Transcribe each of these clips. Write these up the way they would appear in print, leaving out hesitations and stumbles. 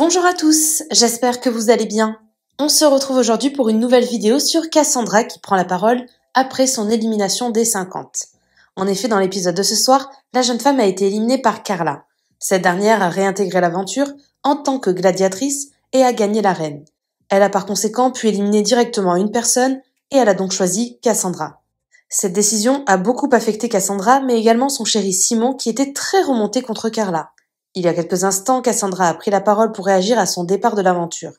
Bonjour à tous, j'espère que vous allez bien. On se retrouve aujourd'hui pour une nouvelle vidéo sur Cassandra qui prend la parole après son élimination des 50. En effet, dans l'épisode de ce soir, la jeune femme a été éliminée par Carla. Cette dernière a réintégré l'aventure en tant que gladiatrice et a gagné l'arène. Elle a par conséquent pu éliminer directement une personne et elle a donc choisi Cassandra. Cette décision a beaucoup affecté Cassandra, mais également son chéri Simon qui était très remonté contre Carla. Il y a quelques instants, Cassandra a pris la parole pour réagir à son départ de l'aventure.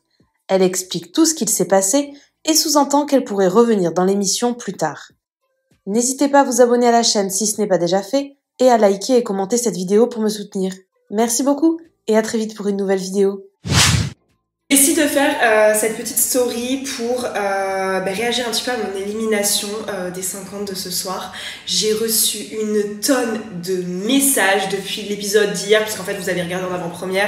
Elle explique tout ce qu'il s'est passé et sous-entend qu'elle pourrait revenir dans l'émission plus tard. N'hésitez pas à vous abonner à la chaîne si ce n'est pas déjà fait et à liker et commenter cette vidéo pour me soutenir. Merci beaucoup et à très vite pour une nouvelle vidéo. J'ai décidé de faire cette petite story pour réagir un petit peu à mon élimination des 50 de ce soir. J'ai reçu une tonne de messages depuis l'épisode d'hier, puisqu'en fait vous avez regardé en avant-première.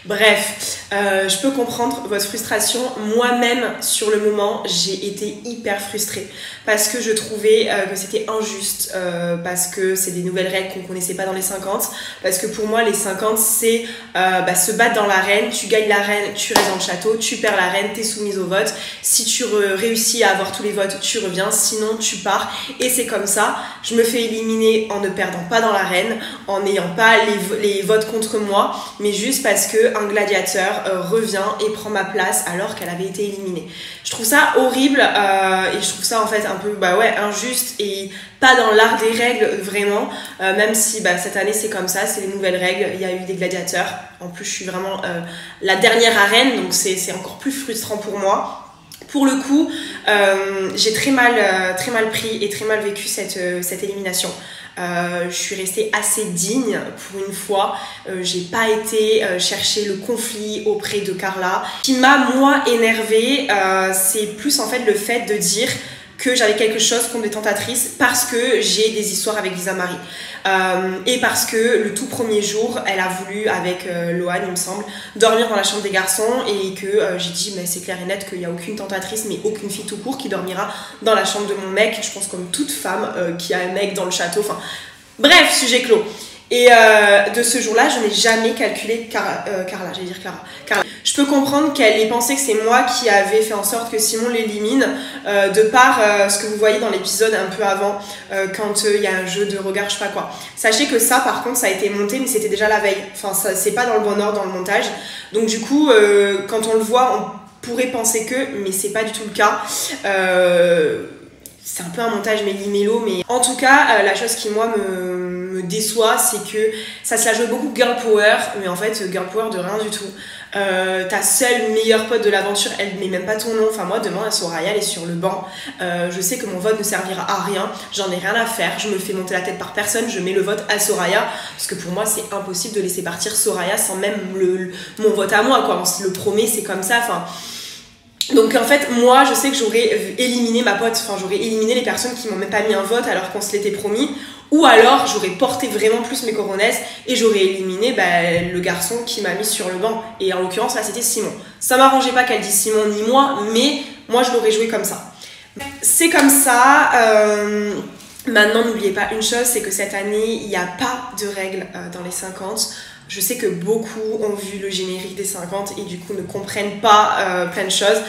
Bref, je peux comprendre votre frustration. Moi-même, sur le moment, j'ai été hyper frustrée parce que je trouvais que c'était injuste, parce que c'est des nouvelles règles qu'on connaissait pas dans les 50, parce que pour moi les 50 c'est se battre dans l'arène, tu gagnes l'arène, tu restes dans le château, tu perds l'arène, t'es soumise au vote. Si tu réussis à avoir tous les votes, tu reviens, sinon tu pars. Et c'est comme ça, je me fais éliminer en ne perdant pas dans l'arène, en n'ayant pas les votes contre moi, mais juste parce que un gladiateur revient et prend ma place alors qu'elle avait été éliminée. Je trouve ça horrible et je trouve ça en fait un peu injuste et pas dans l'art des règles vraiment, même si cette année c'est comme ça, c'est les nouvelles règles, il y a eu des gladiateurs. En plus je suis vraiment la dernière arène, donc c'est encore plus frustrant pour moi. Pour le coup, j'ai très mal pris et très mal vécu cette élimination. Je suis restée assez digne pour une fois. J'ai pas été chercher le conflit auprès de Carla. Ce qui m'a moi énervée, c'est plus en fait le fait de dire que j'avais quelque chose contre des tentatrices parce que j'ai des histoires avec Lisa Marie et parce que le tout premier jour elle a voulu avec Lohan il me semble dormir dans la chambre des garçons et que j'ai dit mais c'est clair et net qu'il n'y a aucune tentatrice mais aucune fille tout court qui dormira dans la chambre de mon mec, je pense comme toute femme qui a un mec dans le château, enfin bref, sujet clos. Et de ce jour-là, je n'ai jamais calculé Carla. Je peux comprendre qu'elle ait pensé que c'est moi qui avais fait en sorte que Simon l'élimine, de par ce que vous voyez dans l'épisode un peu avant, quand il y a un jeu de regard, je sais pas quoi. Sachez que ça, par contre, ça a été monté, mais c'était déjà la veille. Enfin, c'est pas dans le bon ordre dans le montage. Donc du coup, quand on le voit, on pourrait penser que, mais c'est pas du tout le cas. C'est un peu un montage méli-mélo, mais en tout cas, la chose qui moi me déçoit, c'est que ça se la joue beaucoup girl power, mais en fait girl power de rien du tout. Ta seule meilleure pote de l'aventure, elle met même pas ton nom. Enfin moi demain Soraya elle est sur le banc, je sais que mon vote ne servira à rien, j'en ai rien à faire, je me fais monter la tête par personne, je mets le vote à Soraya parce que pour moi c'est impossible de laisser partir Soraya sans même mon vote à moi quoi. On se le promet, c'est comme ça. Enfin donc en fait moi je sais que j'aurais éliminé ma pote, enfin j'aurais éliminé les personnes qui m'ont même pas mis un vote alors qu'on se l'était promis, ou alors j'aurais porté vraiment plus mes coronesses et j'aurais éliminé le garçon qui m'a mis sur le banc, et en l'occurrence là c'était Simon. Ça m'arrangeait pas qu'elle dise Simon ni moi, mais moi je l'aurais joué comme ça. C'est comme ça. Maintenant n'oubliez pas une chose, c'est que cette année il n'y a pas de règles dans les 50. Je sais que beaucoup ont vu le générique des 50 et du coup ne comprennent pas plein de choses.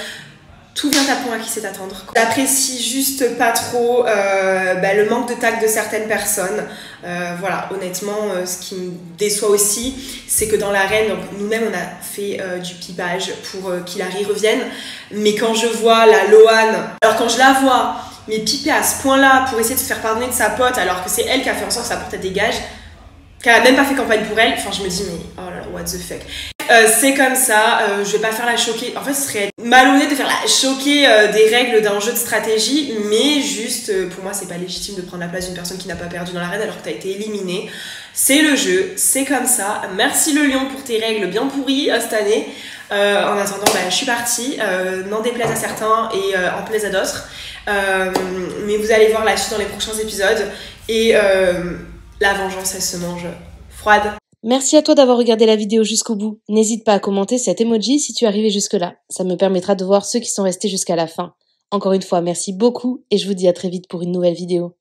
Tout vient à point à qui sait attendre. J'apprécie juste pas trop le manque de tact de certaines personnes. Voilà, honnêtement, ce qui me déçoit aussi, c'est que dans l'arène, nous-mêmes on a fait du pipage pour qu'Hilary revienne. Mais quand je vois la Lohan, alors quand je la vois, mais piper à ce point-là pour essayer de se faire pardonner de sa pote, alors que c'est elle qui a fait en sorte que sa pote dégage, qu'elle a même pas fait campagne pour elle, enfin je me dis mais oh là là, what the fuck. C'est comme ça, je vais pas faire la choquer, en fait ce serait malhonnête de faire la choquer des règles d'un jeu de stratégie, mais juste pour moi c'est pas légitime de prendre la place d'une personne qui n'a pas perdu dans l'arène alors que t'as été éliminé. C'est le jeu, c'est comme ça. Merci le lion pour tes règles bien pourries cette année. En attendant je suis partie, n'en déplaise à certains et en plaise à d'autres, mais vous allez voir la suite dans les prochains épisodes et la vengeance, elle se mange froide. Merci à toi d'avoir regardé la vidéo jusqu'au bout. N'hésite pas à commenter cet emoji si tu es arrivé jusque-là. Ça me permettra de voir ceux qui sont restés jusqu'à la fin. Encore une fois, merci beaucoup et je vous dis à très vite pour une nouvelle vidéo.